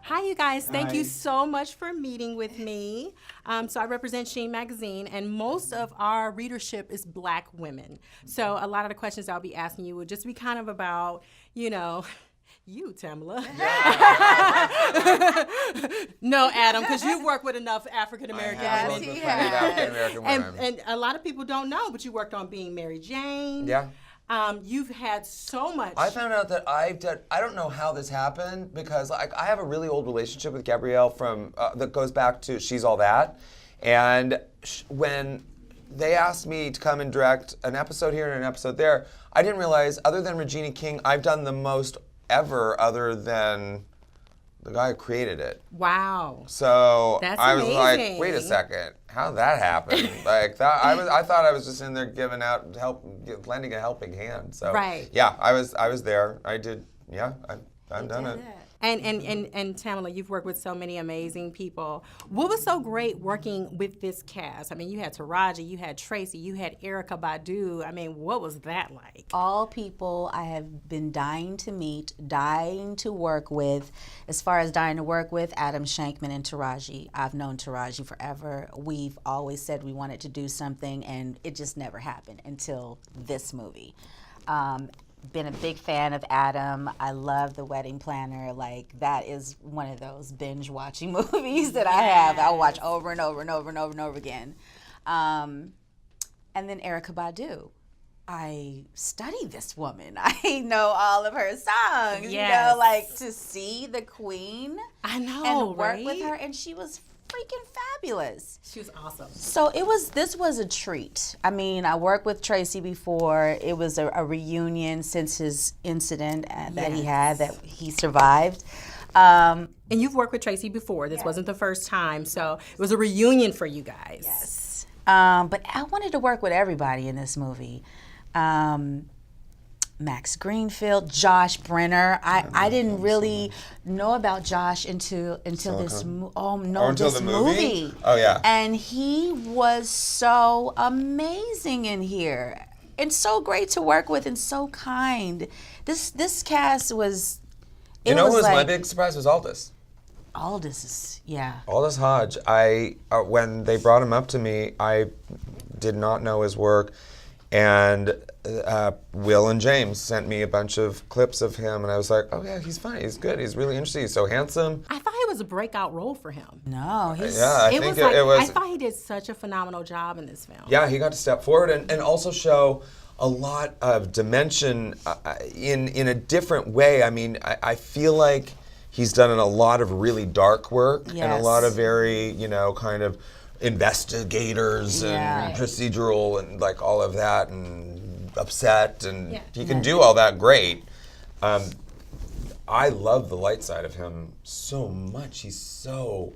Hi, you guys. Thank you Hi. so much for meeting with me. So I represent SHEEN Magazine, and most of our readership is Black women. So a lot of the questions I'll be asking you would just be kind of about, you, Tamala. No, Adam, because you've worked with enough African American Yes, women. he Plenty of African American And, women. and a lot of people don't know, but you worked on Being Mary Jane. Yeah. You've had so much. I found out that I don't know how this happened because I have a really old relationship with Gabrielle from that goes back to She's All That, and when they asked me to come and direct an episode here and an episode there, I didn't realize other than Regina King, I've done the most ever other than the guy who created it. Wow. So That's I was like, amazing. wait a second, how'd that happen? Like that, I thought I was just in there giving out lending a helping hand. So Right. yeah, I was there. I did. Yeah, I've done it. And Tamala, you've worked with so many amazing people. What was so great working with this cast? I mean, you had Taraji, you had Tracy, you had Erykah Badu. I mean, what was that like? All people I have been dying to meet, dying to work with. As far as dying to work with, Adam Shankman and Taraji. I've known Taraji forever. We've always said we wanted to do something, and it just never happened until this movie. Been a big fan of Adam. I love The Wedding Planner. Like, that is one of those binge watching movies that I have. I'll watch over and over and over and over and over again. And then Erykah Badu. I study this woman. I know all of her songs. Yes. Like to see the queen I know, and work right? with her, and she was freaking fabulous. She was awesome. So this was a treat. I mean, I worked with Tracy before. It was a reunion since his incident that he had, that he survived. And you've worked with Tracy before. This wasn't the first time, so it was a reunion for you guys. Yes. But I wanted to work with everybody in this movie. Max Greenfield, Josh Brenner. I didn't really know about Josh until this this movie. Oh yeah. And he was so amazing in here, and so great to work with, and so kind. This cast was. You know was who was my like, big surprise was Aldous. Aldous is Aldous Hodge. When they brought him up to me, I did not know his work, and Will and James sent me a bunch of clips of him, and I was like, oh yeah, he's funny, he's good, he's really interesting, he's so handsome. I thought it was a breakout role for him. No, he's Yeah, I It think was like, it was. I thought he did such a phenomenal job in this film. Yeah, he got to step forward and also show a lot of dimension in a different way. I mean, I feel like he's done a lot of really dark work and a Yes. lot of very, kind of investigators and procedural and like all of that and upset, and he can do all that great. I love the light side of him so much. He's so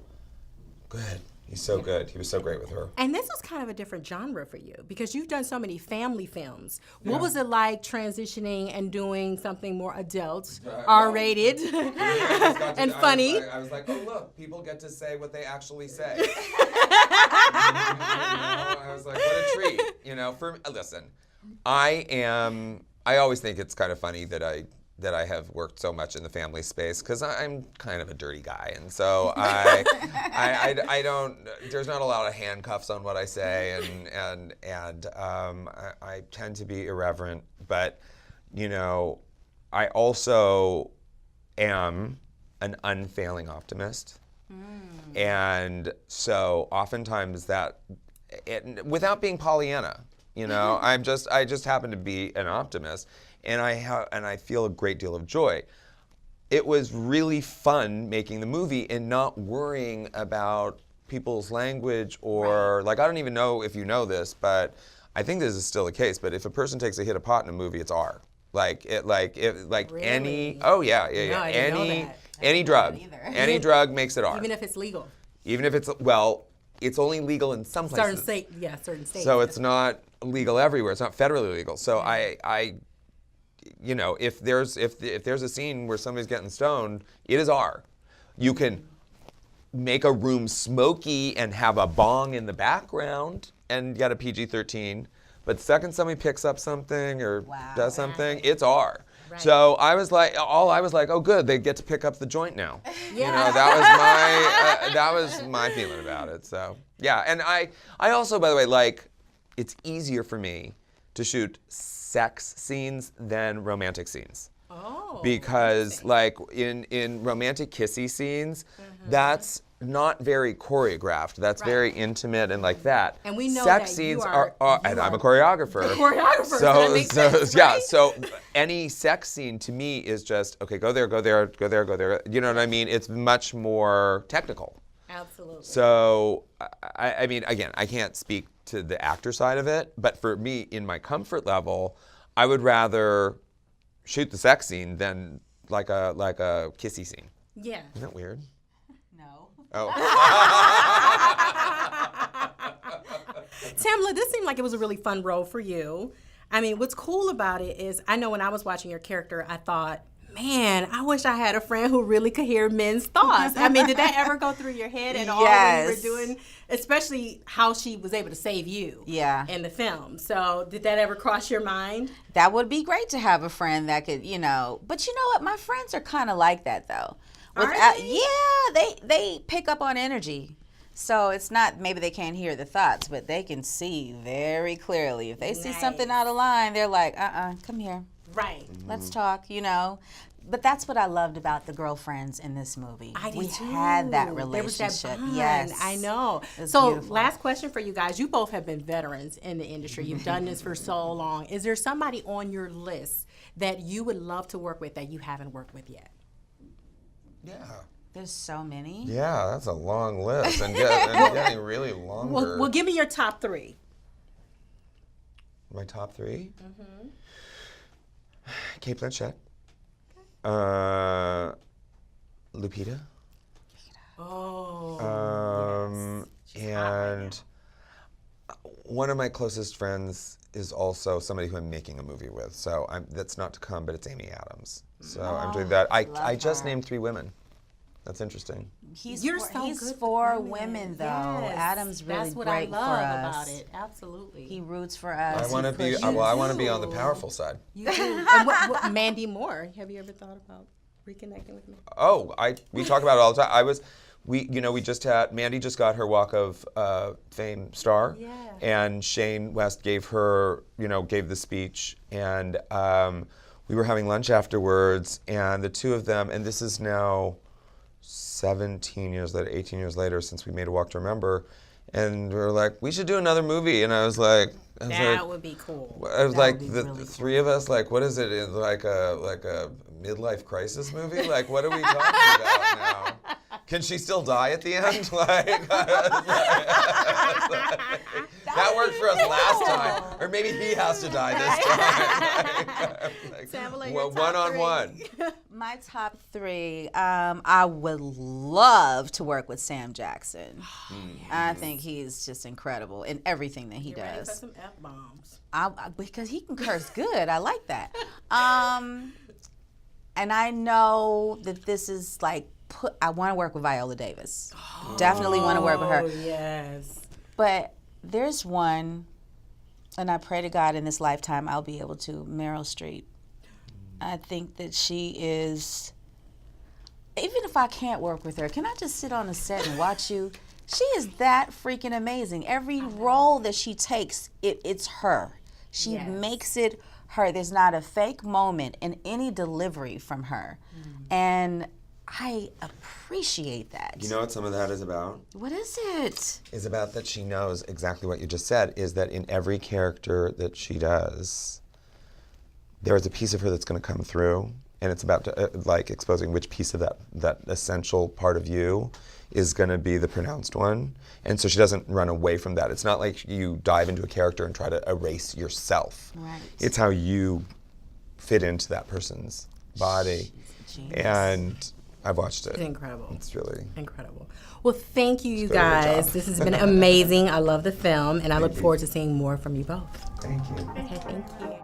good. He's so good. He was so great with her. And this was kind of a different genre for you because you've done so many family films. What was it like transitioning and doing something more adult, R-rated, and funny? I was like, oh look, people get to say what they actually say. I was like, what a treat. Listen, I always think it's kind of funny that I have worked so much in the family space because I'm kind of a dirty guy, and so I don't. There's not a lot of handcuffs on what I say, and I tend to be irreverent, but I also am an unfailing optimist, and so oftentimes without being Pollyanna, I just happen to be an optimist. And I feel a great deal of joy. It was really fun making the movie and not worrying about people's language or I don't even know if you know this, but I think this is still the case. But if a person takes a hit of pot in a movie, it's R. Really? Any. Oh yeah. No, I didn't know that. Any drug. Any drug makes it R. Even if it's legal. Even if it's it's only legal in some places. Certain states. So it's not legal everywhere. It's not federally legal. So if there's a scene where somebody's getting stoned, it is R. You can make a room smoky and have a bong in the background and get a PG-13, but the second somebody picks up something or does something, it's R. So I was like, oh, good, they get to pick up the joint now. Yeah. You know, that was my feeling about it. So yeah, and I also, by the way, like, it's easier for me to shoot sex scenes than romantic scenes. Oh. Because like in romantic kissy scenes, that's not very choreographed. That's very intimate and like that. And we know sex that scenes you are and I'm a choreographer. Choreographer. So that makes sense, yeah. right? So any sex scene to me is just okay. Go there. Go there. Go there. Go there. You know what I mean? It's much more technical. Absolutely. So I mean, again, I can't speak to the actor side of it, but for me, in my comfort level, I would rather shoot the sex scene than like a kissy scene. Yeah. Isn't that weird? No. Oh. Tamala, this seemed like it was a really fun role for you. I mean, what's cool about it is, I know when I was watching your character, I thought, man, I wish I had a friend who really could hear men's thoughts. I mean, did that ever go through your head at all when you were doing, especially how she was able to save you in the film? So did that ever cross your mind? That would be great to have a friend that could, you know, but you know what? My friends are kind of like that though. Yeah, they pick up on energy. So it's not, maybe they can't hear the thoughts, but they can see very clearly. If they see something out of line, they're like, come here. Right. Let's talk, you know. But that's what I loved about the girlfriends in this movie. We had that relationship. There was that bond. Yes. I know. It was So beautiful. last question for you guys. You both have been veterans in the industry. You've done this for so long. Is there somebody on your list that you would love to work with that you haven't worked with yet? Yeah. There's so many. Yeah, that's a long list and getting really longer. Well, give me your top three. My top three? Mm-hmm. Kate Blanchett. Lupita. Oh. And one of my closest friends is also somebody who I'm making a movie with. So that's not to come, but it's Amy Adams. So I'm doing that. I just named 3 women. That's interesting. He's You're he's good for with women, though. Yes. Adam's really That's what great I love for us. about it. Absolutely. He roots for us. I want to be. I want to be on the powerful side. You do. And what, Mandy Moore, have you ever thought about reconnecting with me? Oh, we talk about it all the time. We just had, Mandy just got her Walk of Fame star. Yeah. And Shane West gave the speech, and we were having lunch afterwards, and the two of them, and this is now 17 years later, 18 years later since we made A Walk to Remember, and we were like, we should do another movie, and I was like, That would be cool. I was like, would be the really three of us, like, what is it, like a midlife crisis movie? Like, what are we talking about now? Can she still die at the end? That worked for us last time, or maybe he has to die this time. One on one. My top 3, I would love to work with Sam Jackson. I think he's just incredible in everything that he Ready for does. some F-bombs. Because he can curse good. I like that. And I know that this is like, I want to work with Viola Davis. Definitely want to work with her. Oh, yes. But there's one, and I pray to God in this lifetime I'll be able to, Meryl Streep. I think that she is, even if I can't work with her, can I just sit on a set and watch you? She is that freaking amazing. Every role that she takes, it's her. She makes it her. There's not a fake moment in any delivery from her. And I appreciate that. You know what some of that is about? What is it? Is about that she knows exactly what you just said, is that in every character that she does, there is a piece of her that's going to come through, and it's about exposing which piece of that essential part of you is going to be the pronounced one. And so she doesn't run away from that. It's not like you dive into a character and try to erase yourself. Right. It's how you fit into that person's body. And I've watched it. It's incredible. It's really incredible. Well, thank you, you It's been a good guys. job. This has been amazing. I love the film, and I look forward to seeing more from you both. Thank you. Okay, thank you.